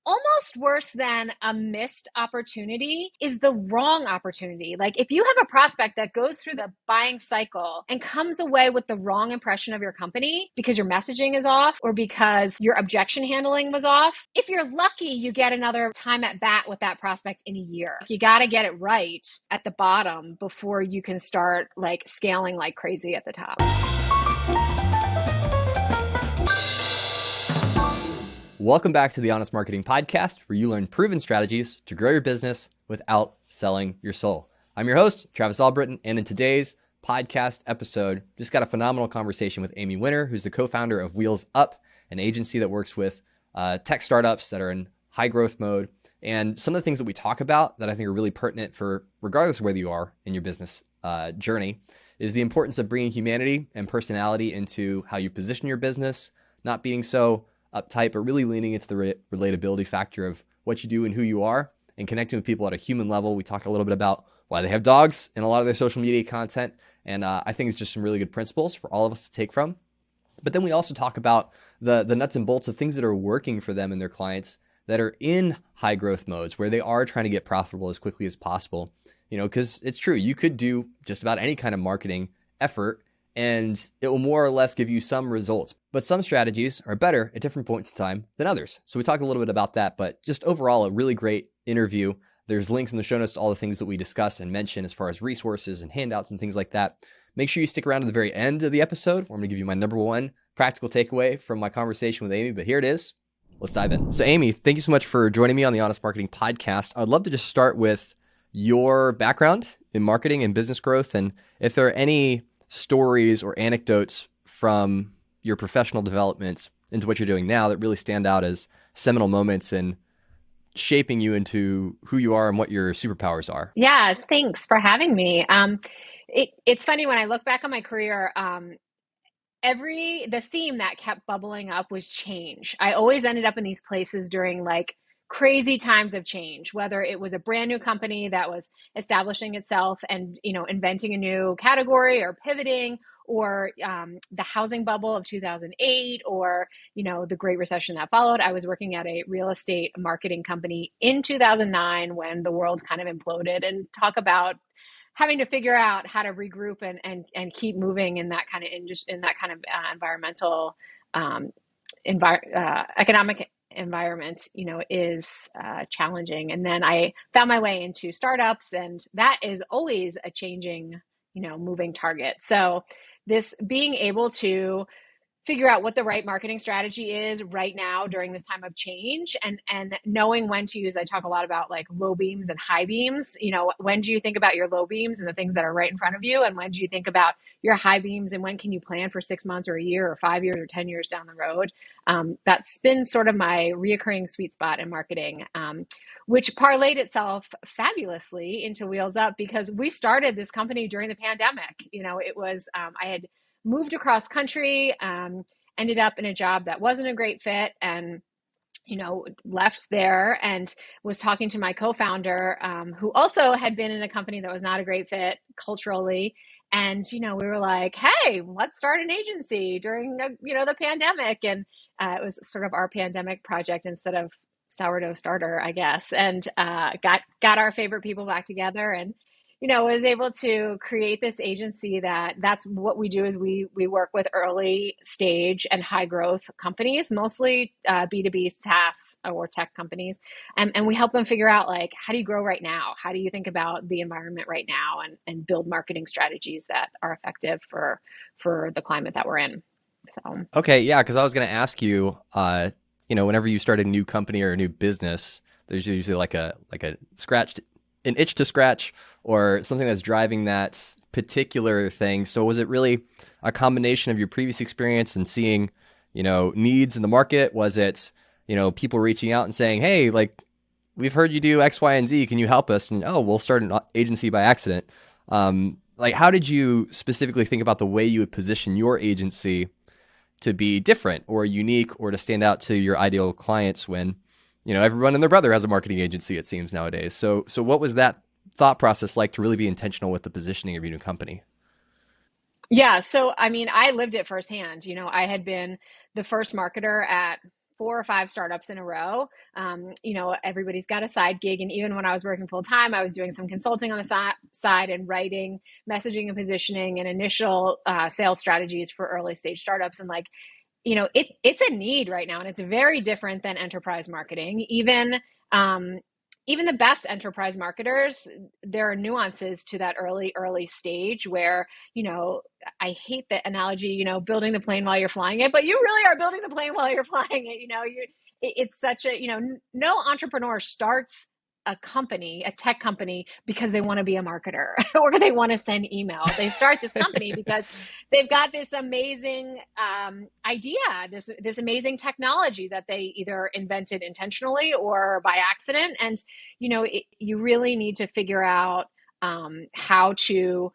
almost worse than a missed opportunity is the wrong opportunity. Like if you have a prospect that goes through the buying cycle and comes away with the wrong impression of your company because your messaging is off or because your objection handling was off, if you're lucky, you get another time at bat with that prospect in a year. You got to get it right at the bottom before you can start like scaling like crazy at the top. Welcome back to the Honest Marketing Podcast, where you learn proven strategies to grow your business without selling your soul. I'm your host, Travis Albritton, and in today's podcast episode, just got a phenomenal conversation with Amy Winter, who's the co-founder of Wheels Up, an agency that works with tech startups that are in high growth mode. And some of the things that we talk about that I think are really pertinent for regardless of whether you are in your business journey is the importance of bringing humanity and personality into how you position your business, not being so uptight, but really leaning into the relatability factor of what you do and who you are and connecting with people at a human level. We talk a little bit about why they have dogs in a lot of their social media content. And I think it's just some really good principles for all of us to take from. But then we also talk about the nuts and bolts of things that are working for them and their clients that are in high growth modes where they are trying to get profitable as quickly as possible. You know, because it's true, you could do just about any kind of marketing effort and it will more or less give you some results. But some strategies are better at different points in time than others. So we talk a little bit about that, but just overall, a really great interview. There's links in the show notes to all the things that we discuss and mention as far as resources and handouts and things like that. Make sure you stick around to the very end of the episode, where I'm going to give you my number one practical takeaway from my conversation with Amy, but here it is. Let's dive in. So Amy, thank you so much for joining me on the Honest Marketing Podcast. I'd love to just start with your background in marketing and business growth, and if there are any stories or anecdotes from your professional developments into what you're doing now that really stand out as seminal moments in shaping you into who you are and what your superpowers are. Yes, thanks for having me. It's funny when I look back on my career, the theme that kept bubbling up was change. I always ended up in these places during like crazy times of change, whether it was a brand new company that was establishing itself and, inventing a new category or pivoting, or the housing bubble of 2008, or, the Great Recession that followed. I was working at a real estate marketing company in 2009 when the world kind of imploded, and talk about having to figure out how to regroup and keep moving in that kind of environmental economic environment, is challenging. And then I found my way into startups, and that is always a changing, moving target. So this being able to figure out what the right marketing strategy is right now during this time of change, and knowing when to use. I talk a lot about like low beams and high beams. When do you think about your low beams and the things that are right in front of you? And when do you think about your high beams, and when can you plan for 6 months or a year or 5 years or 10 years down the road? That's been sort of my reoccurring sweet spot in marketing, which parlayed itself fabulously into Wheels Up, because we started this company during the pandemic. It was, I had moved across country, ended up in a job that wasn't a great fit, and left there and was talking to my co-founder, who also had been in a company that was not a great fit culturally. And, we were like, hey, let's start an agency during, the pandemic. And it was sort of our pandemic project instead of sourdough starter, I guess. And got our favorite people back together, and was able to create this agency that's what we do. Is we work with early stage and high growth companies, mostly B2B SaaS or tech companies. And we help them figure out, like, how do you grow right now? How do you think about the environment right now, and build marketing strategies that are effective for the climate that we're in. So. Okay. Yeah. Cause I was going to ask you, whenever you start a new company or a new business, there's usually like an itch to scratch, or something that's driving that particular thing. So was it really a combination of your previous experience and seeing, needs in the market? Was it, people reaching out and saying, hey, like, we've heard you do X, Y, and Z. Can you help us? And, we'll start an agency by accident. Like, how did you specifically think about the way you would position your agency to be different or unique, or to stand out to your ideal clients when, everyone and their brother has a marketing agency, it seems nowadays. So what was that thought process like to really be intentional with the positioning of your new company? Yeah. So, I mean, I lived it firsthand. I had been the first marketer at 4 or 5 startups in a row. Everybody's got a side gig. And even when I was working full time, I was doing some consulting on the side and writing messaging and positioning and initial sales strategies for early stage startups. And it's a need right now, and it's very different than enterprise marketing. Even the best enterprise marketers, there are nuances to that early stage where, I hate the analogy, building the plane while you're flying it, but you really are building the plane while you're flying it. It's such a, no entrepreneur starts a tech company, because they want to be a marketer or they want to send email. They start this company because they've got this amazing idea, this amazing technology that they either invented intentionally or by accident. And, you really need to figure out how to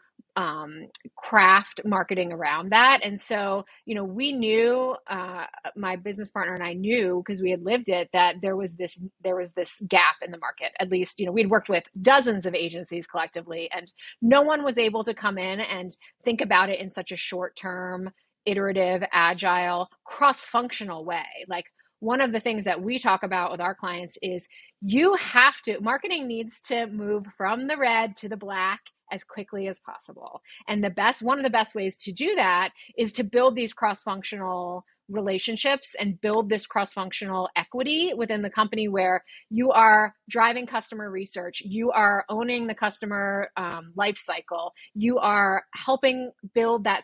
craft marketing around that. And so, we knew, my business partner and I knew, because we had lived it, that there was this gap in the market. At least, we'd worked with dozens of agencies collectively, and no one was able to come in and think about it in such a short-term, iterative, agile, cross-functional way. Like, one of the things that we talk about with our clients is marketing needs to move from the red to the black as quickly as possible. And one of the best ways to do that is to build these cross-functional relationships and build this cross-functional equity within the company, where you are driving customer research, you are owning the customer life cycle, you are helping build that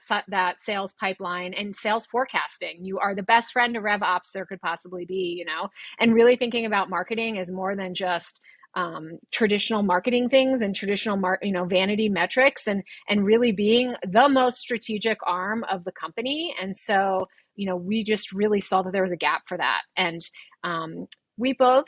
sales pipeline and sales forecasting. You are the best friend to rev ops there could possibly be, and really thinking about marketing as more than just traditional marketing things and traditional vanity metrics, and really being the most strategic arm of the company. And so, we just really saw that there was a gap for that. And we both,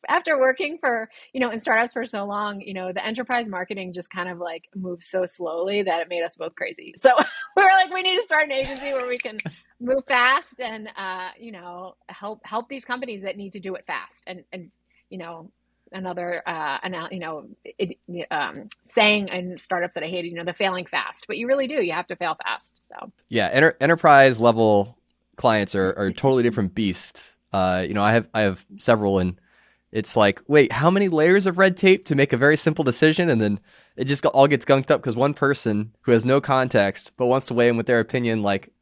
after working for, in startups for so long, the enterprise marketing just kind of like moves so slowly that it made us both crazy. So we were like, we need to start an agency where we can move fast and, help these companies that need to do it fast. And another saying in startups that I hated, the failing fast, but you really do, you have to fail fast. So yeah, enterprise level clients are totally different beasts. I have several, and it's like, wait, how many layers of red tape to make a very simple decision? And then it just all gets gunked up because one person who has no context but wants to weigh in with their opinion, like,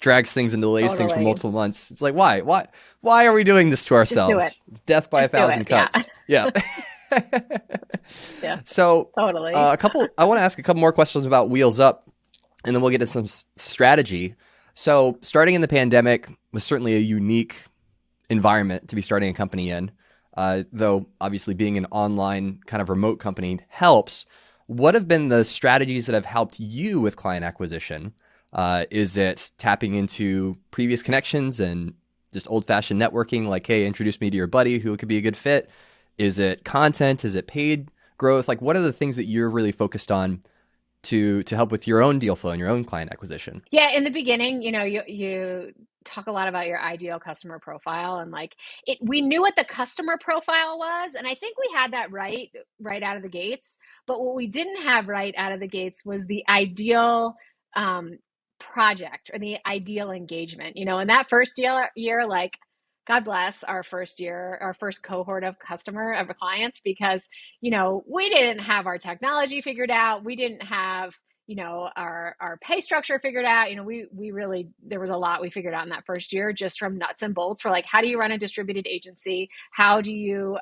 drags things and delays things for multiple months. It's like, why are we doing this to ourselves? Just do it. Death by 1,000 cuts. Yeah. Yeah. So totally. I want to ask a couple more questions about Wheels Up, and then we'll get to some strategy. So starting in the pandemic was certainly a unique environment to be starting a company in, though obviously being an online kind of remote company helps. What have been the strategies that have helped you with client acquisition? Is it tapping into previous connections and just old-fashioned networking, like, hey, introduce me to your buddy who could be a good fit? Is it content? Is it paid growth? Like, what are the things that you're really focused on to help with your own deal flow and your own client acquisition? Yeah, in the beginning, you talk a lot about your ideal customer profile, and we knew what the customer profile was, and I think we had that right out of the gates. But what we didn't have right out of the gates was the ideal project or the ideal engagement. In that first year, like, God bless our first cohort of clients, because, we didn't have our technology figured out. We didn't have, our pay structure figured out. We really, there was a lot we figured out in that first year, just from nuts and bolts for, like, how do you run a distributed agency? How do you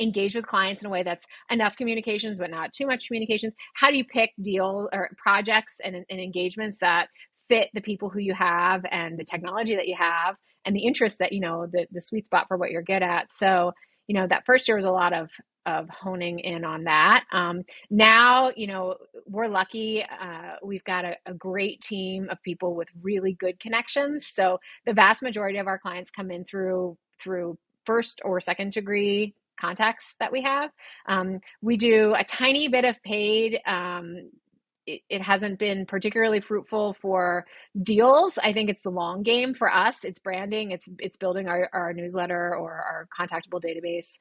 engage with clients in a way that's enough communications, but not too much communications? How do you pick deals or projects and engagements that fit the people who you have and the technology that you have and the interest that, the sweet spot for what you're good at. So, that first year was a lot of honing in on that. Now, we're lucky. We've got a great team of people with really good connections. So the vast majority of our clients come in through first or second degree contacts that we have. We do a tiny bit of paid. It hasn't been particularly fruitful for deals. I think it's the long game for us. It's branding. It's building our newsletter or our contactable database.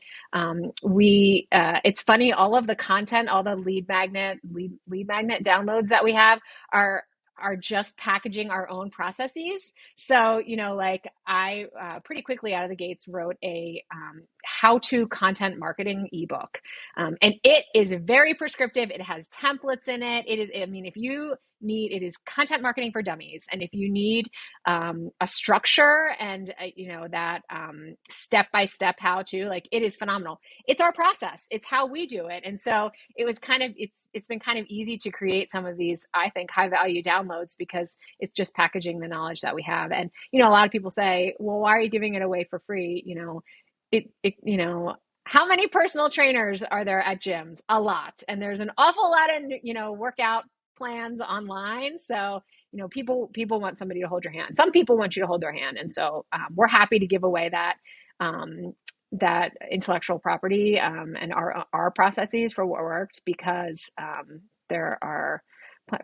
It's funny. All of the content, all the lead magnet downloads that we have are are just packaging our own processes. So, like I pretty quickly out of the gates wrote a how to content marketing ebook. And it is very prescriptive. It has templates in it. It is, I mean, if you need, it is content marketing for dummies. And if you need a structure and, that step-by-step how to, like, it is phenomenal. It's our process. It's how we do it. And so it was kind of, it's been kind of easy to create some of these, I think, high value downloads because it's just packaging the knowledge that we have. And, a lot of people say, well, why are you giving it away for free? How many personal trainers are there at gyms? A lot. And there's an awful lot of, workout plans online. So, people want somebody to hold your hand. Some people want you to hold their hand. And so we're happy to give away that intellectual property and our processes for what worked because there are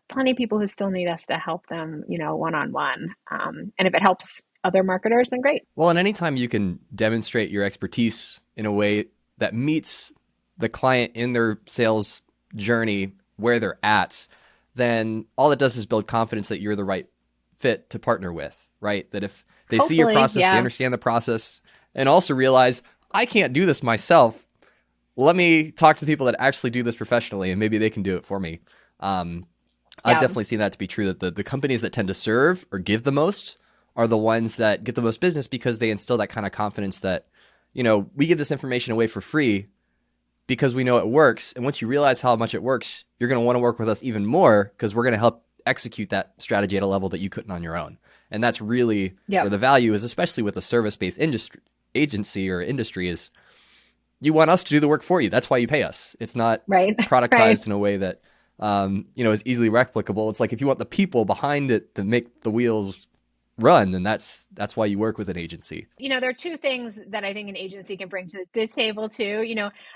plenty of people who still need us to help them, one-on-one. And if it helps other marketers, then great. Well, and anytime you can demonstrate your expertise in a way that meets the client in their sales journey where they're at, then all it does is build confidence that you're the right fit to partner with, right? That if they see your process, they understand the process, and also realize, I can't do this myself. Let me talk to the people that actually do this professionally, and maybe they can do it for me. I've definitely seen that to be true, that the companies that tend to serve or give the most are the ones that get the most business because they instill that kind of confidence that, we give this information away for free because we know it works. And once you realize how much it works, you're going to want to work with us even more because we're going to help execute that strategy at a level that you couldn't on your own. And that's really where the value is, especially with a service-based agency or industry, is you want us to do the work for you. That's why you pay us. It's not productized in a way that, is easily replicable. It's like, if you want the people behind it to make the wheels run, then that's why you work with an agency. There are two things that I think an agency can bring to the table too.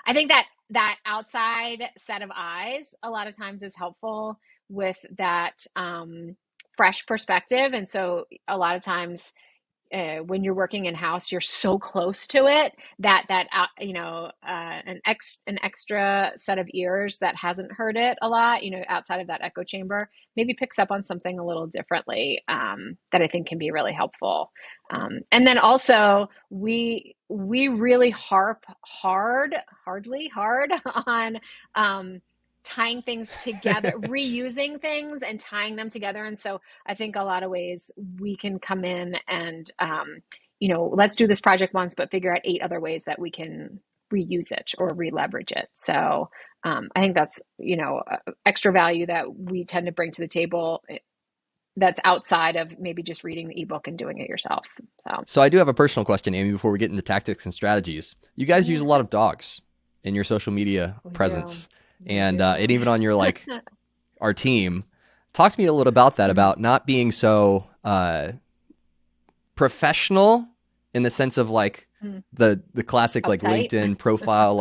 I think that outside set of eyes a lot of times is helpful with that fresh perspective. And so a lot of times when you're working in house, you're so close to it that an extra set of ears that hasn't heard it a lot, outside of that echo chamber, maybe picks up on something a little differently that I think can be really helpful. And then also we really harp hard on tying things together, reusing things and tying them together. And so I think a lot of ways we can come in and, let's do this project once, but figure out 8 other ways that we can reuse it or re-leverage it. So I think that's, extra value that we tend to bring to the table that's outside of maybe just reading the ebook and doing it yourself. So I do have a personal question, Amy, before we get into tactics and strategies. You guys use a lot of dogs in your social media presence. And even on your, our team. Talk to me a little about that, about not being so professional in the sense of the classic uptight LinkedIn profile,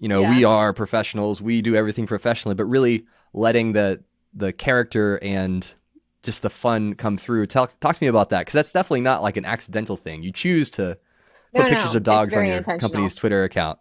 we are professionals, we do everything professionally, but really letting the character and just the fun come through. Talk to me about that, because that's definitely not an accidental thing. You choose to put pictures of dogs on your company's Twitter account.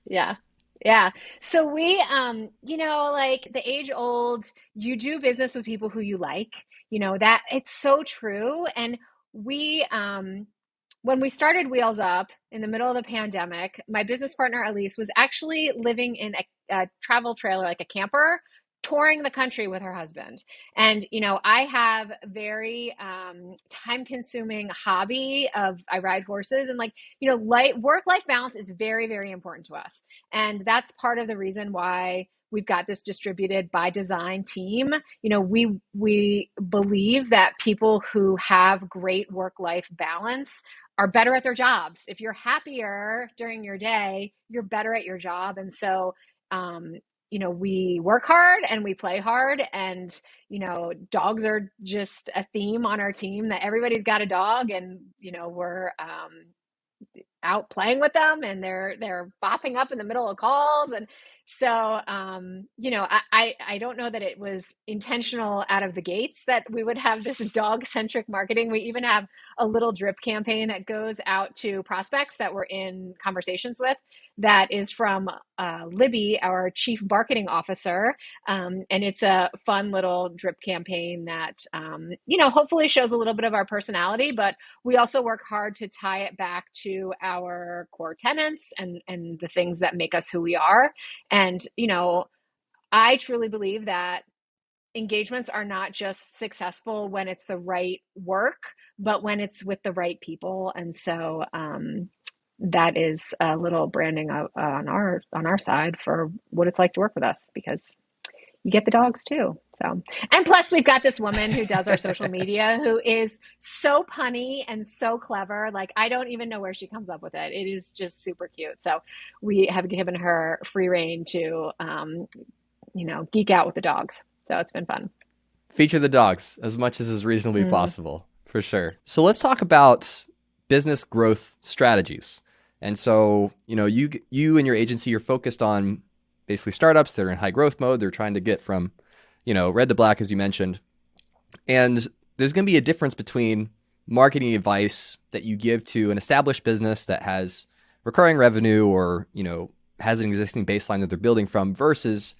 Yeah. Yeah. So we, the age old, you do business with people who you like, that it's so true. And we, when we started Wheels Up in the middle of the pandemic, my business partner, Elise, was actually living in a travel trailer, like a camper, touring the country with her husband. And, I have a very time-consuming hobby of, I ride horses, and work-life balance is very, very important to us. And that's part of the reason why we've got this distributed by design team. We believe that people who have great work-life balance are better at their jobs. If you're happier during your day, you're better at your job. And so, we work hard and we play hard, and, dogs are just a theme on our team, that everybody's got a dog, and, we're out playing with them, and they're bopping up in the middle of calls. And So, I don't know that it was intentional out of the gates that we would have this dog-centric marketing. We even have a little drip campaign that goes out to prospects that we're in conversations with that is from Libby, our chief marketing officer. And it's a fun little drip campaign that, hopefully shows a little bit of our personality, but we also work hard to tie it back to our core tenets and the things that make us who we are. And, I truly believe that engagements are not just successful when it's the right work, but when it's with the right people. And so that is a little branding on our side for what it's like to work with us, because you get the dogs too. So, and plus we've got this woman who does our social media who is so punny and so clever. Like, I don't even know where she comes up with it. It is just super cute. So we have given her free reign to, geek out with the dogs. So it's been fun. Feature the dogs as much as is reasonably Mm. possible, for sure. So let's talk about business growth strategies. And so, you and your agency, you're focused on basically startups that are in high growth mode. They're trying to get from, red to black, as you mentioned. And there's going to be a difference between marketing advice that you give to an established business that has recurring revenue or, has an existing baseline that they're building from versus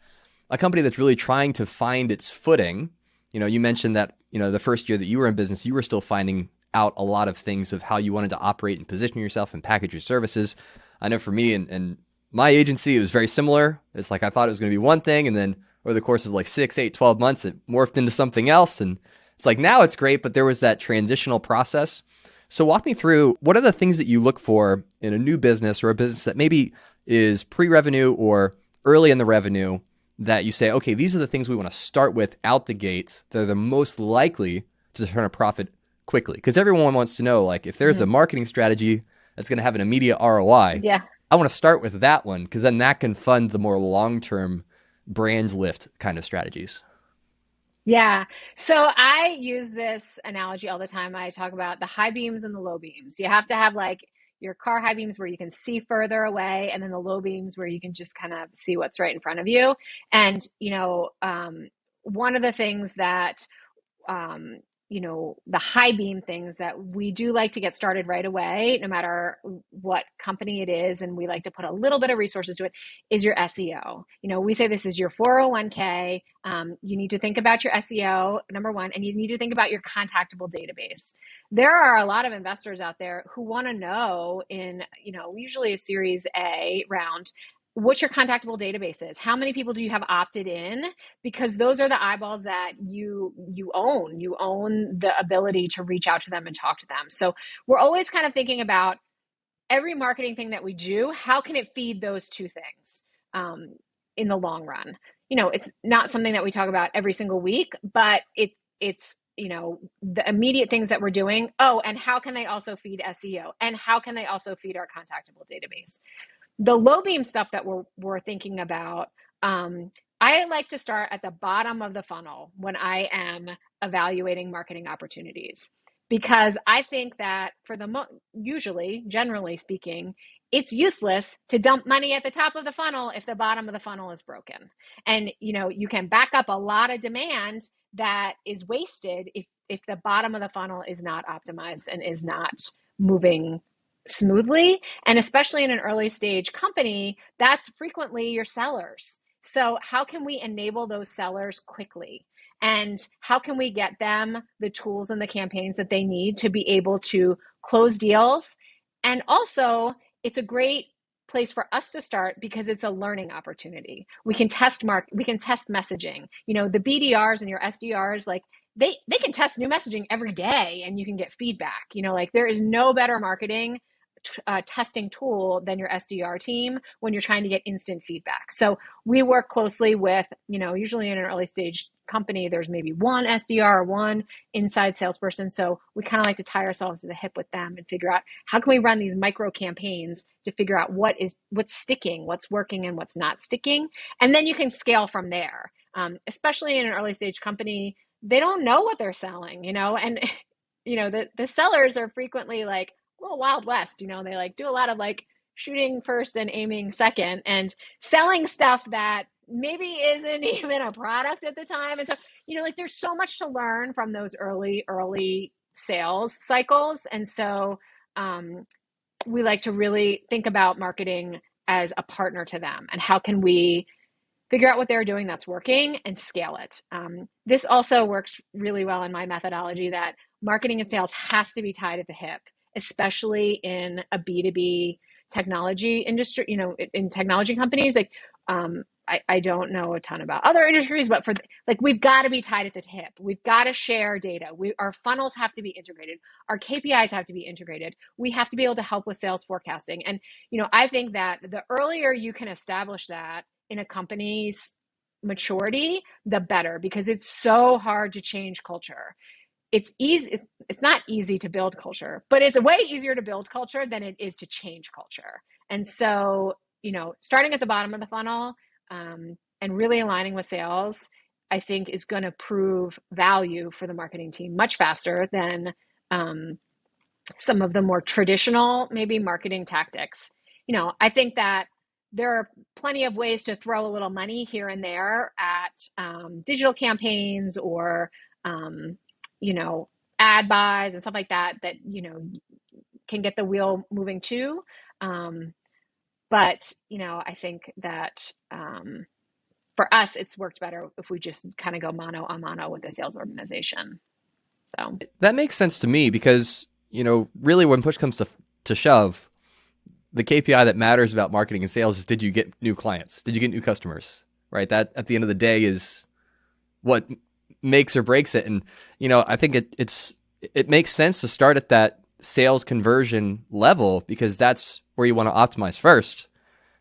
a company that's really trying to find its footing. You mentioned that, the first year that you were in business, you were still finding out a lot of things of how you wanted to operate and position yourself and package your services. I know for me and my agency, it was very similar. It's like I thought it was going to be one thing, and then over the course of like 6, 8, 12 months, it morphed into something else. And it's like now it's great, but there was that transitional process. So walk me through, what are the things that you look for in a new business or a business that maybe is pre-revenue or early in the revenue that you say, okay, these are the things we want to start with out the gates that are the most likely to turn a profit quickly? Because everyone wants to know, like, if there's a marketing strategy that's going to have an immediate ROI, Yeah. I want to start with that one because then that can fund the more long-term brand lift kind of strategies. Yeah. So I use this analogy all the time. I talk about the high beams and the low beams. You have to have like your car high beams where you can see further away, and then the low beams where you can just kind of see what's right in front of you. And, one of the things that um, the high beam things that we do like to get started right away, no matter what company it is, and we like to put a little bit of resources to it, is your SEO. We say this is your 401k. You need to think about your SEO, number one, and you need to think about your contactable database. There are a lot of investors out there who want to know in, usually a Series A round, what your contactable database is. How many people do you have opted in? Because those are the eyeballs that you own. You own the ability to reach out to them and talk to them. So we're always kind of thinking about every marketing thing that we do, how can it feed those two things in the long run? It's not something that we talk about every single week, but it's the immediate things that we're doing. Oh, and how can they also feed SEO? And how can they also feed our contactable database? The low beam stuff that we're thinking about, I like to start at the bottom of the funnel when I am evaluating marketing opportunities, because I think that usually, generally speaking, it's useless to dump money at the top of the funnel if the bottom of the funnel is broken. And you can back up a lot of demand that is wasted if the bottom of the funnel is not optimized and is not moving smoothly. And especially in an early stage company, that's frequently your sellers. So how can we enable those sellers quickly? And how can we get them the tools and the campaigns that they need to be able to close deals? And also, it's a great place for us to start because it's a learning opportunity. We can test messaging. The BDRs and your SDRs, like they can test new messaging every day and you can get feedback. Like there is no better marketing testing tool than your SDR team when you're trying to get instant feedback. So we work closely with, usually in an early stage company, there's maybe one SDR or one inside salesperson. So we kind of like to tie ourselves to the hip with them and figure out how can we run these micro campaigns to figure out what's sticking, what's working, and what's not sticking. And then you can scale from there. Especially in an early stage company, they don't know what they're selling, and the sellers are frequently like, well, Wild West, they like do a lot of like shooting first and aiming second and selling stuff that maybe isn't even a product at the time. And so, like there's so much to learn from those early sales cycles. And so we like to really think about marketing as a partner to them, and how can we figure out what they're doing that's working and scale it. This also works really well in my methodology, that marketing and sales has to be tied at the hip, especially in a B2B technology industry, in technology companies. Like, I don't know a ton about other industries, but we've got to be tied at the hip. We've got to share data. Our funnels have to be integrated. Our KPIs have to be integrated. We have to be able to help with sales forecasting. And, I think that the earlier you can establish that in a company's maturity, the better, because it's so hard to change culture. It's easy. It's not easy to build culture, but it's way easier to build culture than it is to change culture. And so, starting at the bottom of the funnel, and really aligning with sales, I think is going to prove value for the marketing team much faster than some of the more traditional, maybe marketing tactics. I think that there are plenty of ways to throw a little money here and there at digital campaigns or, ad buys and stuff like that, can get the wheel moving too. But, I think that for us, it's worked better if we just kind of go mano a mano with the sales organization. So That makes sense to me because, really when push comes to shove, the KPI that matters about marketing and sales is, did you get new clients? Did you get new customers? Right? That at the end of the day is what makes or breaks it. And, I think it makes sense to start at that sales conversion level, because that's where you want to optimize first.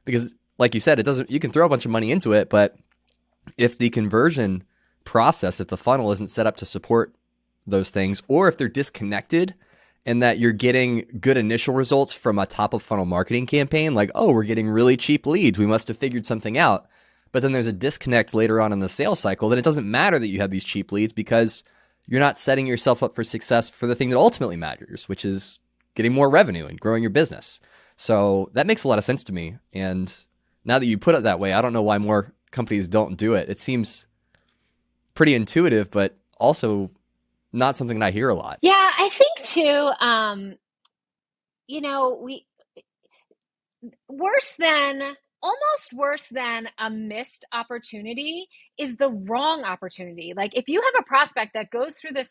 Because like you said, you can throw a bunch of money into it, but if the conversion process, if the funnel isn't set up to support those things, or if they're disconnected and that you're getting good initial results from a top of funnel marketing campaign, like, oh, we're getting really cheap leads, we must have figured something out. But then there's a disconnect later on in the sales cycle, then it doesn't matter that you have these cheap leads, because you're not setting yourself up for success for the thing that ultimately matters, which is getting more revenue and growing your business. So that makes a lot of sense to me. And now that you put it that way, I don't know why more companies don't do it. It seems pretty intuitive, but also not something that I hear a lot. Yeah, I think too, we almost worse than a missed opportunity is the wrong opportunity. Like, if you have a prospect that goes through the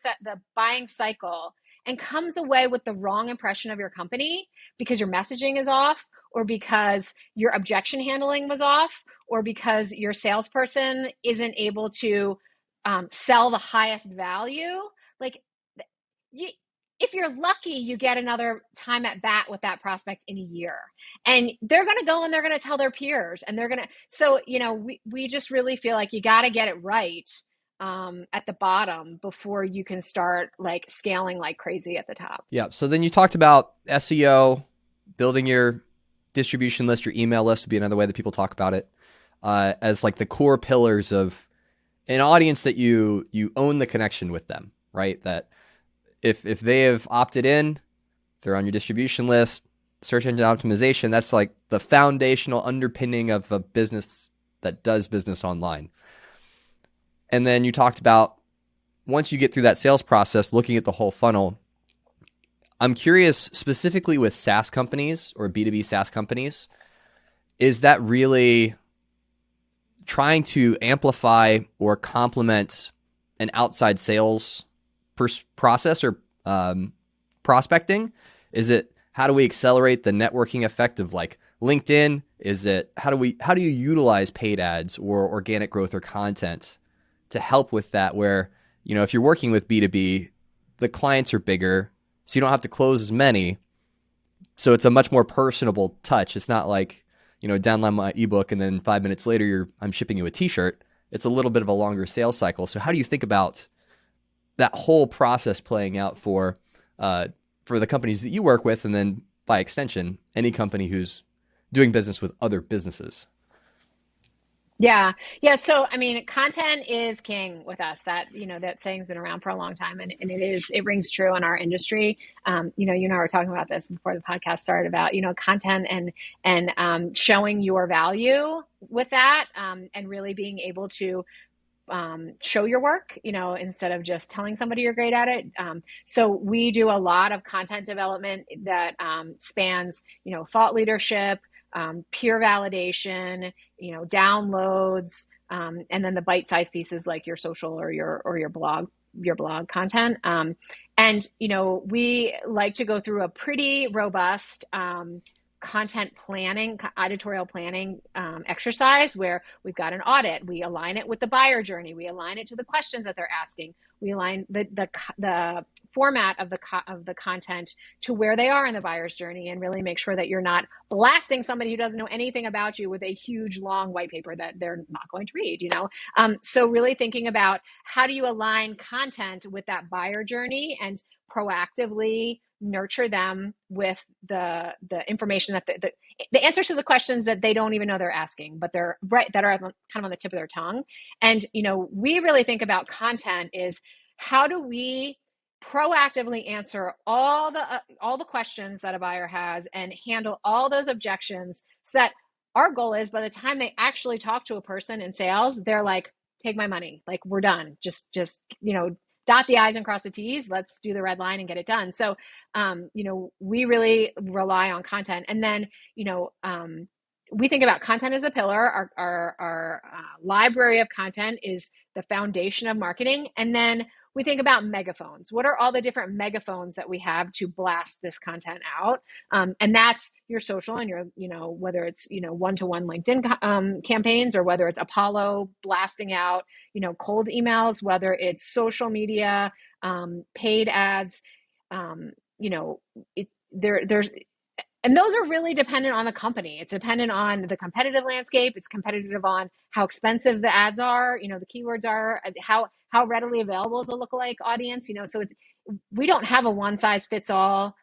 buying cycle and comes away with the wrong impression of your company because your messaging is off, or because your objection handling was off, or because your salesperson isn't able to sell the highest value, like, if you're lucky, you get another time at bat with that prospect in a year, and they're going to go and they're going to tell their peers, and so, we just really feel like you got to get it right at the bottom before you can start like scaling like crazy at the top. Yeah. So then you talked about SEO, building your distribution list, your email list would be another way that people talk about it, as like the core pillars of an audience that you own the connection with them, right? That if they have opted in, they're on your distribution list, search engine optimization, that's like the foundational underpinning of a business that does business online. And then you talked about, once you get through that sales process, looking at the whole funnel. I'm curious, specifically with SaaS companies or B2B SaaS companies, is that really trying to amplify or complement an outside sales process or prospecting? Is it, how do we accelerate the networking effect of like LinkedIn? Is it, how do you utilize paid ads or organic growth or content to help with that? Where, if you're working with B2B, the clients are bigger, so you don't have to close as many. So it's a much more personable touch. It's not like, download my ebook and then 5 minutes later I'm shipping you a t-shirt. It's a little bit of a longer sales cycle. So how do you think about that whole process playing out for the companies that you work with, and then by extension, any company who's doing business with other businesses? Yeah. Yeah. So, I mean, content is king with us. That saying's been around for a long time, and it rings true in our industry. You and I were talking about this before the podcast started about, content and showing your value with that, and really being able to show your work, instead of just telling somebody you're great at it. So we do a lot of content development that spans, thought leadership, peer validation, downloads, and then the bite-sized pieces like your social or your blog content. And we like to go through a pretty robust content planning, editorial planning exercise where we've got an audit. We align it with the buyer journey. We align it to the questions that they're asking. We align the format of the content to where they are in the buyer's journey, and really make sure that you're not blasting somebody who doesn't know anything about you with a huge long white paper that they're not going to read. So really thinking about how do you align content with that buyer journey and proactively nurture them with the information that the answers to the questions that they don't even know they're asking, but they're right, that are kind of on the tip of their tongue. And we really think about content is how do we proactively answer all the questions that a buyer has and handle all those objections, so that our goal is by the time they actually talk to a person in sales, they're like, take my money, like we're done, just dot the i's and cross the t's, let's do the red line and get it done. So we really rely on content. And then, we think about content as a pillar. Our library of content is the foundation of marketing. And then we think about megaphones. What are all the different megaphones that we have to blast this content out? And that's your social and your, whether it's, one-to-one LinkedIn campaigns, or whether it's Apollo blasting out, cold emails, whether it's social media, paid ads, you know, there's, and those are really dependent on the company. It's dependent on the competitive landscape. It's competitive on how expensive the ads are, the keywords are, how readily available is a lookalike audience, so we don't have a one size fits all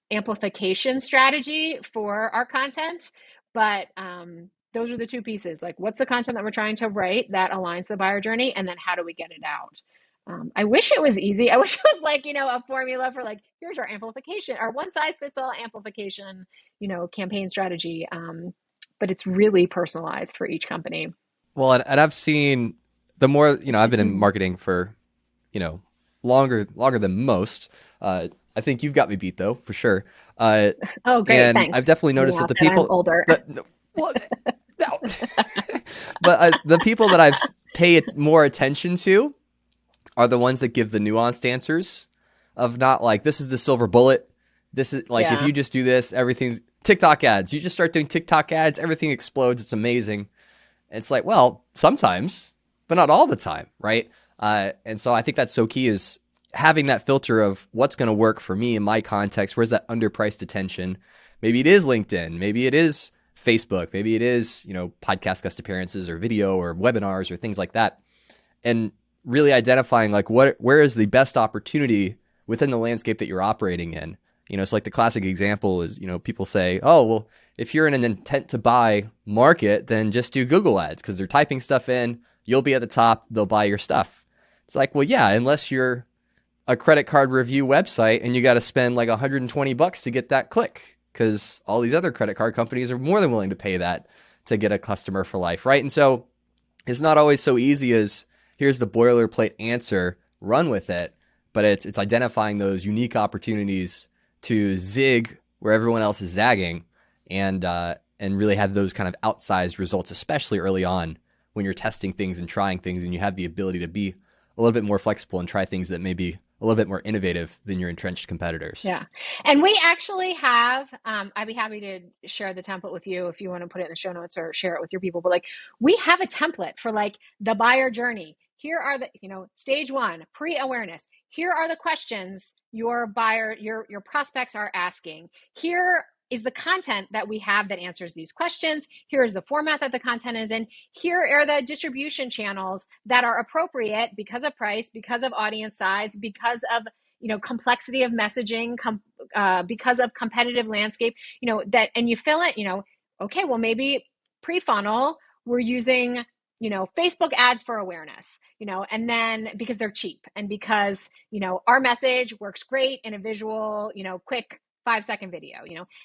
amplification strategy for our content, but those are the two pieces. Like, what's the content that we're trying to write that aligns the buyer journey, and then how do we get it out? I wish it was easy. I wish it was like, a formula for like, here's our amplification, our one size fits all amplification, campaign strategy. But it's really personalized for each company. Well, and I've seen the more, I've been in marketing for, you know, longer than most. I think you've got me beat though, for sure. Oh, great. And I've Thanks. definitely noticed Yeah, that the that I'm people older. that, well, no. But the people that I've paid more attention to are the ones that give the nuanced answers of not like, this is the silver bullet. This is like, if Yeah. you just do this, everything's TikTok ads. You just start doing TikTok ads, everything explodes. It's amazing. And it's like, well, sometimes, but not all the time, right? And so I think that's so key, is having that filter of what's going to work for me in my context. Where's that underpriced attention? Maybe it is LinkedIn. Maybe it is Facebook. Maybe it is, podcast guest appearances or video or webinars or things like that. And really identifying like where is the best opportunity within the landscape that you're operating in. So like the classic example is, people say, oh, well, if you're in an intent to buy market, then just do Google ads because they're typing stuff in. You'll be at the top. They'll buy your stuff. It's like, well, yeah, unless you're a credit card review website and you got to spend like $120 to get that click, because all these other credit card companies are more than willing to pay that to get a customer for life, right? And so it's not always so easy as here's the boilerplate answer, run with it, but it's identifying those unique opportunities to zig where everyone else is zagging, and really have those kind of outsized results, especially early on when you're testing things and trying things, and you have the ability to be a little bit more flexible and try things that may be a little bit more innovative than your entrenched competitors. Yeah. And we actually have, I'd be happy to share the template with you if you want to put it in the show notes or share it with your people. But like, we have a template for like the buyer journey. Here are the, stage one, pre-awareness. Here are the questions your buyer, your prospects are asking. Here is the content that we have that answers these questions. Here is the format that the content is in. Here are the distribution channels that are appropriate because of price, because of audience size, because of complexity of messaging, because of competitive landscape, that, and you fill it, okay, well, maybe pre-funnel, we're using, Facebook ads for awareness, and then because they're cheap and because, our message works great in a visual, quick 5-second video,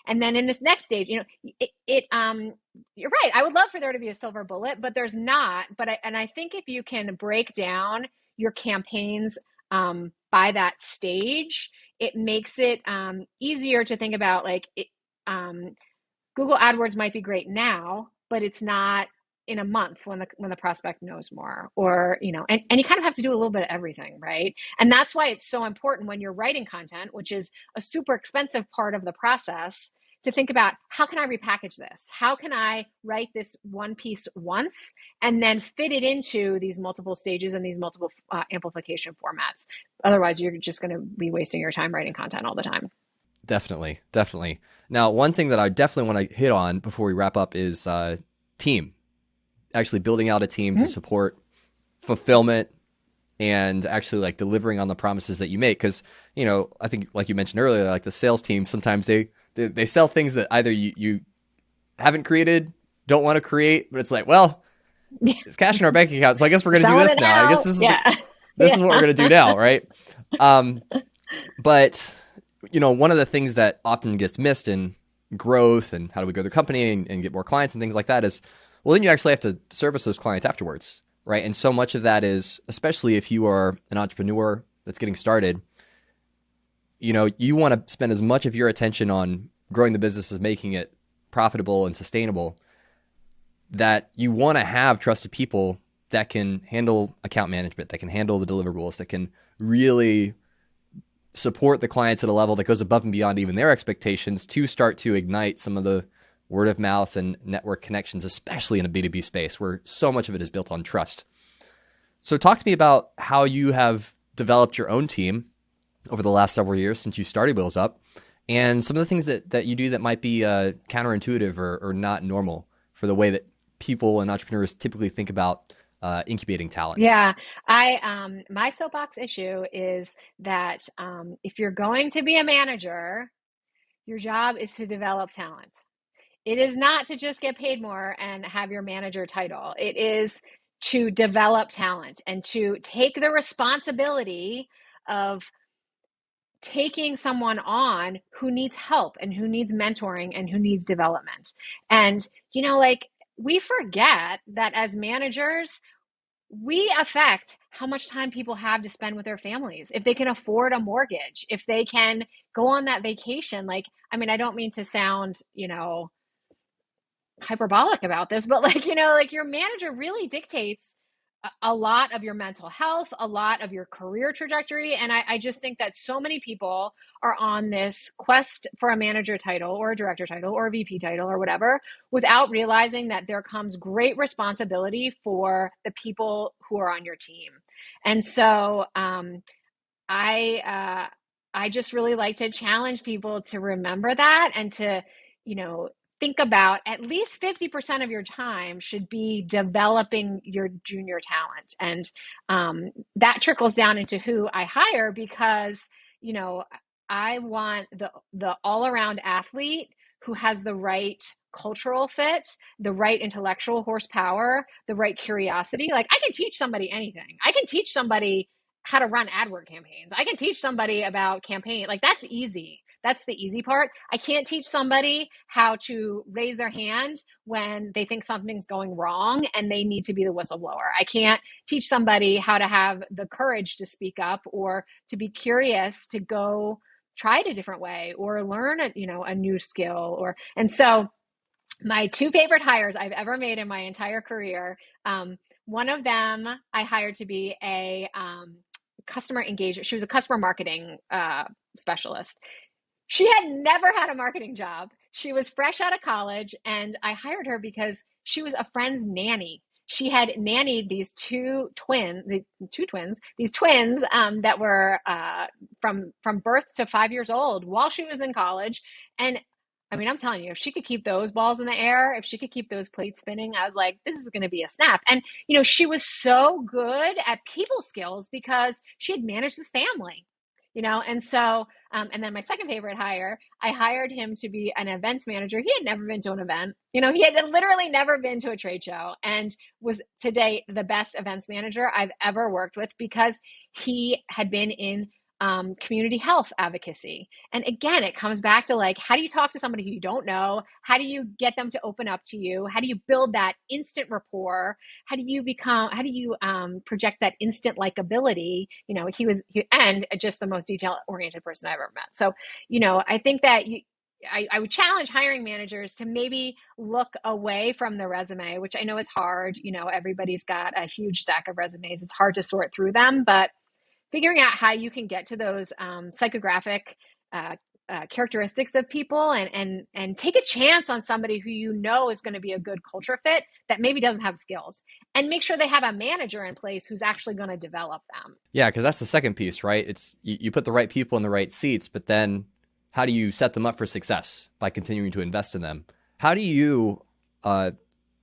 and then in this next stage, you're right. I would love for there to be a silver bullet, but there's not. I think if you can break down your campaigns by that stage, it makes it easier to think about Google AdWords might be great now, but it's not in a month when the prospect knows more, or and you kind of have to do a little bit of everything, right? And that's why it's so important when you're writing content, which is a super expensive part of the process, to think about, how can I repackage this? How can I write this one piece once and then fit it into these multiple stages and these multiple amplification formats? Otherwise, you're just going to be wasting your time writing content all the time. Definitely, definitely. Now, one thing that I definitely want to hit on before we wrap up is team. Actually building out a team to support fulfillment and actually like delivering on the promises that you make. Because, I think like you mentioned earlier, like the sales team, sometimes they sell things that either you haven't created, don't want to create, but it's like, well, it's cash in our bank account, so I guess we're going to do this now. I guess this is this is what we're going to do now, right? But one of the things that often gets missed in growth and how do we grow the company and get more clients and things like that is, well, then you actually have to service those clients afterwards, right? And so much of that is, especially if you are an entrepreneur that's getting started, you want to spend as much of your attention on growing the business as making it profitable and sustainable, that you want to have trusted people that can handle account management, that can handle the deliverables, that can really support the clients at a level that goes above and beyond even their expectations to start to ignite some of the word of mouth and network connections, especially in a B2B space where so much of it is built on trust. So talk to me about how you have developed your own team over the last several years since you started Wheels Up, and some of the things that you do that might be counterintuitive or not normal for the way that people and entrepreneurs typically think about incubating talent. Yeah, my soapbox issue is that if you're going to be a manager, your job is to develop talent. It is not to just get paid more and have your manager title. It is to develop talent and to take the responsibility of taking someone on who needs help and who needs mentoring and who needs development. And, we forget that as managers, we affect how much time people have to spend with their families, if they can afford a mortgage, if they can go on that vacation. I don't mean to sound, hyperbolic about this, but your manager really dictates a lot of your mental health, a lot of your career trajectory. And I just think that so many people are on this quest for a manager title or a director title or a VP title or whatever, without realizing that there comes great responsibility for the people who are on your team. And so I just really like to challenge people to remember that and to, think about at least 50% of your time should be developing your junior talent. And that trickles down into who I hire, because, I want the all-around athlete who has the right cultural fit, the right intellectual horsepower, the right curiosity. Like, I can teach somebody anything. I can teach somebody how to run AdWord campaigns. I can teach somebody about campaign. Like, that's easy. That's the easy part. I can't teach somebody how to raise their hand when they think something's going wrong and they need to be the whistleblower. I can't teach somebody how to have the courage to speak up or to be curious to go try it a different way or learn a new skill. And so my two favorite hires I've ever made in my entire career, one of them I hired to be a customer engagement. She was a customer marketing specialist. She had never had a marketing job. She was fresh out of college, and I hired her because she was a friend's nanny. She had nannied these these twins that were from birth to 5 years old while she was in college. And I'm telling you, if she could keep those balls in the air, if she could keep those plates spinning, I was like, this is going to be a snap. And, she was so good at people skills because she had managed this family. And so, and then my second favorite hire, I hired him to be an events manager. He had never been to an event, he had literally never been to a trade show, and was today the best events manager I've ever worked with because he had been in community health advocacy. And again, it comes back to like, how do you talk to somebody who you don't know? How do you get them to open up to you? How do you build that instant rapport? How do you project that instant likability? And just the most detail oriented person I've ever met. So, I think that I would challenge hiring managers to maybe look away from the resume, which I know is hard. Everybody's got a huge stack of resumes. It's hard to sort through them, but figuring out how you can get to those psychographic characteristics of people, and take a chance on somebody who is going to be a good culture fit that maybe doesn't have skills, and make sure they have a manager in place who's actually going to develop them. Yeah, because that's the second piece, right? It's you put the right people in the right seats, but then how do you set them up for success by continuing to invest in them? How do you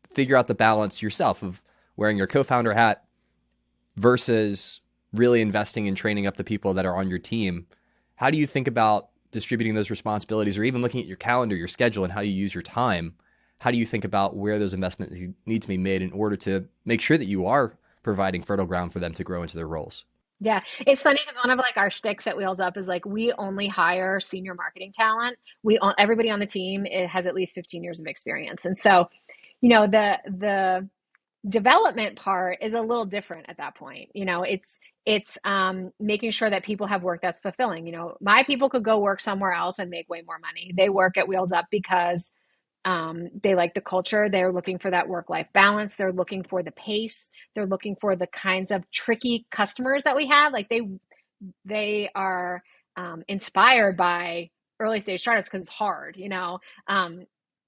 figure out the balance yourself of wearing your co-founder hat versus really investing in training up the people that are on your team? How do you think about distributing those responsibilities, or even looking at your calendar, your schedule, and how you use your time? How do you think about where those investments need to be made in order to make sure that you are providing fertile ground for them to grow into their roles? Yeah, it's funny because one of like our shticks at Wheels Up is like, we only hire senior marketing talent. Everybody on the team has at least 15 years of experience, and so the development part is a little different at that point. It's making sure that people have work that's fulfilling. My people could go work somewhere else and make way more money. They work at Wheels Up because they like the culture. They're looking for that work-life balance. They're looking for the pace. They're looking for the kinds of tricky customers that we have. Like they are inspired by early stage startups because it's hard,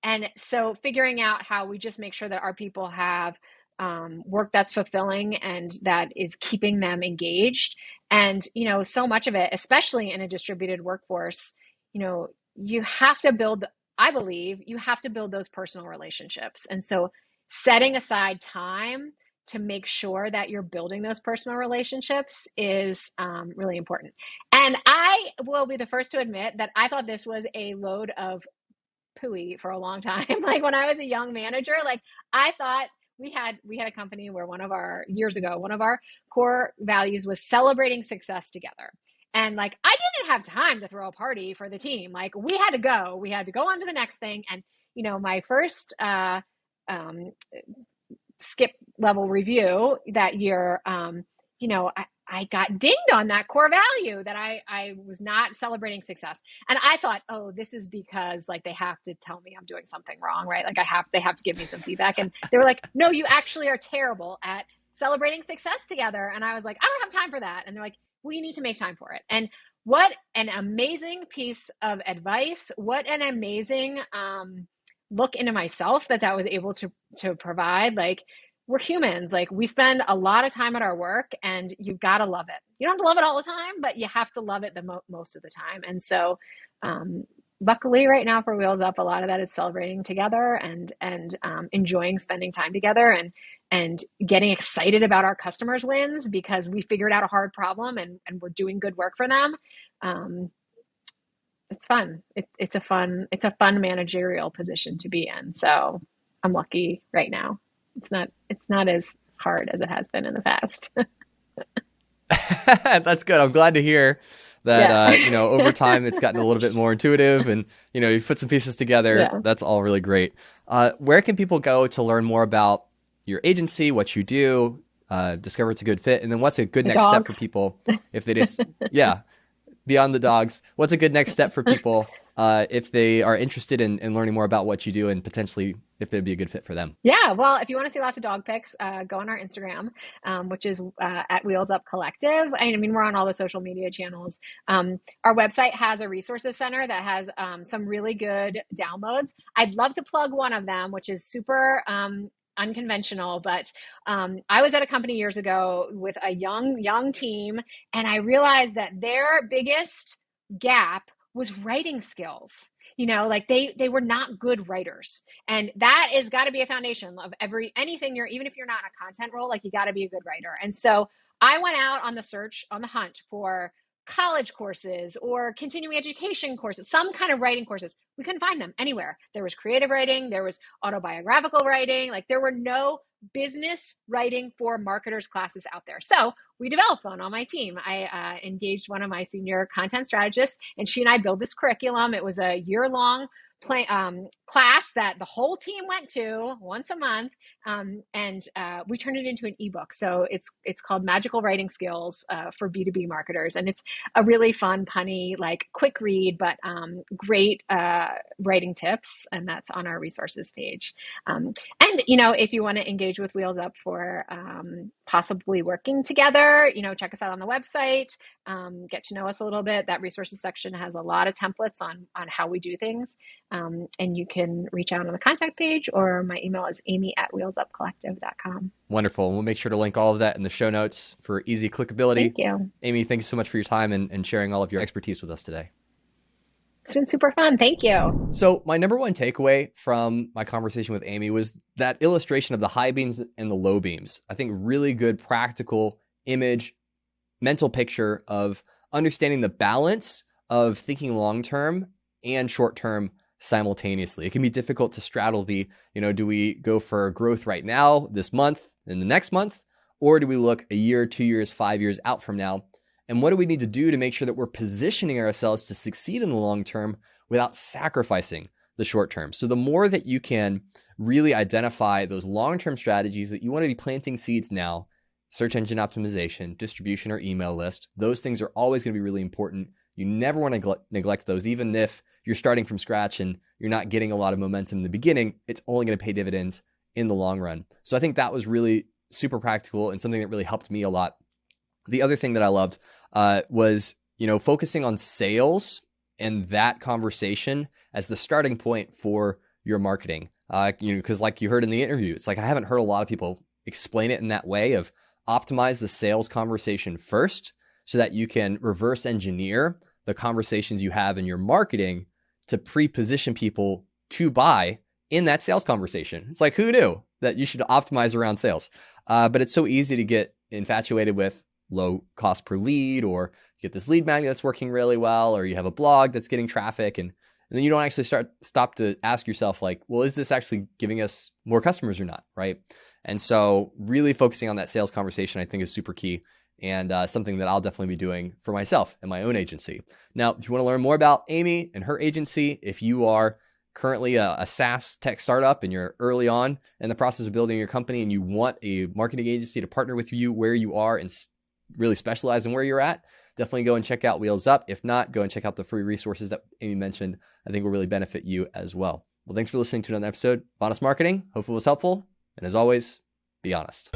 and so figuring out how we just make sure that our people have work that's fulfilling and that is keeping them engaged. And, so much of it, especially in a distributed workforce, you have to build, I believe you have to build those personal relationships. And so setting aside time to make sure that you're building those personal relationships is really important. And I will be the first to admit that I thought this was a load of pooey for a long time. Like when I was a young manager, like I thought we had a company where years ago, one of our core values was celebrating success together. And like, I didn't have time to throw a party for the team. Like we had to go on to the next thing. And, my first skip level review that year, I got dinged on that core value that I was not celebrating success. And I thought, oh, this is because like they have to tell me I'm doing something wrong, right? Like they have to give me some feedback. And they were like, no, you actually are terrible at celebrating success together. And I was like, I don't have time for that. And they're like, well, you need to make time for it. And what an amazing piece of advice. What an amazing look into myself that was able to provide. Like, we're humans. Like we spend a lot of time at our work, and you've got to love it. You don't have to love it all the time, but you have to love it most of the time. And so, luckily right now for Wheels Up, a lot of that is celebrating together and enjoying spending time together and getting excited about our customers' wins because we figured out a hard problem and we're doing good work for them. It's fun. It's a fun managerial position to be in. So I'm lucky right now. It's not as hard as it has been in the past. That's good. I'm glad to hear that, Yeah. over time it's gotten a little bit more intuitive and, you've put some pieces together. Yeah. That's all really great. Where can people go to learn more about your agency, what you do, discover it's a good fit? And then what's a good next step for people if they just, yeah, beyond the dogs, what's a good next step for people if they are interested in learning more about what you do and potentially if it'd be a good fit for them? Yeah, well, if you want to see lots of dog pics, go on our Instagram, which is at Wheels Up Collective. I mean, we're on all the social media channels. Our website has a resources center that has some really good downloads. I'd love to plug one of them, which is super unconventional, but I was at a company years ago with a young team, and I realized that their biggest gap was writing skills. Like they were not good writers, and that is got to be a foundation of anything even if you're not in a content role, like you got to be a good writer. And so I went out on the hunt for college courses or continuing education courses, some kind of writing courses. We couldn't find them anywhere. There was creative writing, there was autobiographical writing, like there were no business writing for marketers classes out there. So we developed one on my team. I engaged one of my senior content strategists, and she and I built this curriculum. It was a year-long class that the whole team went to once a month, and we turned it into an ebook. So it's called Magical Writing Skills for B2B marketers, and it's a really fun, punny, like quick read, but great writing tips, and that's on our resources page. And if you want to engage with Wheels Up for possibly working together, check us out on the website. Get to know us a little bit. That resources section has a lot of templates on how we do things. And you can reach out on the contact page, or my email is amy@wheelsupcollective.com. Wonderful. We'll make sure to link all of that in the show notes for easy clickability. Thank you. Amy, thanks so much for your time and sharing all of your expertise with us today. It's been super fun. Thank you. So my number one takeaway from my conversation with Amy was that illustration of the high beams and the low beams. I think really good practical image, mental picture of understanding the balance of thinking long-term and short-term simultaneously. It can be difficult to straddle the, do we go for growth right now, this month, and the next month, or do we look a year, 2 years, 5 years out from now? And what do we need to do to make sure that we're positioning ourselves to succeed in the long term without sacrificing the short term? So the more that you can really identify those long-term strategies that you want to be planting seeds now, search engine optimization, distribution, or email list, those things are always going to be really important. You never want to neglect those, even if you're starting from scratch and you're not getting a lot of momentum in the beginning. It's only going to pay dividends in the long run. So I think that was really super practical and something that really helped me a lot. The other thing that I loved was, focusing on sales and that conversation as the starting point for your marketing. Because like you heard in the interview, it's like I haven't heard a lot of people explain it in that way of optimize the sales conversation first so that you can reverse engineer the conversations you have in your marketing to pre-position people to buy in that sales conversation. It's like, who knew that you should optimize around sales? But it's so easy to get infatuated with low cost per lead, or get this lead magnet that's working really well, or you have a blog that's getting traffic, and then you don't actually stop to ask yourself like, well, is this actually giving us more customers or not, right? And so really focusing on that sales conversation, I think, is super key, and something that I'll definitely be doing for myself and my own agency. Now, if you want to learn more about Amy and her agency, if you are currently a SaaS tech startup and you're early on in the process of building your company and you want a marketing agency to partner with you where you are and really specialize in where you're at, definitely go and check out Wheels Up. If not, go and check out the free resources that Amy mentioned. I think will really benefit you as well. Well, thanks for listening to another episode of Honest Marketing. Hopefully it was helpful. And as always, be honest.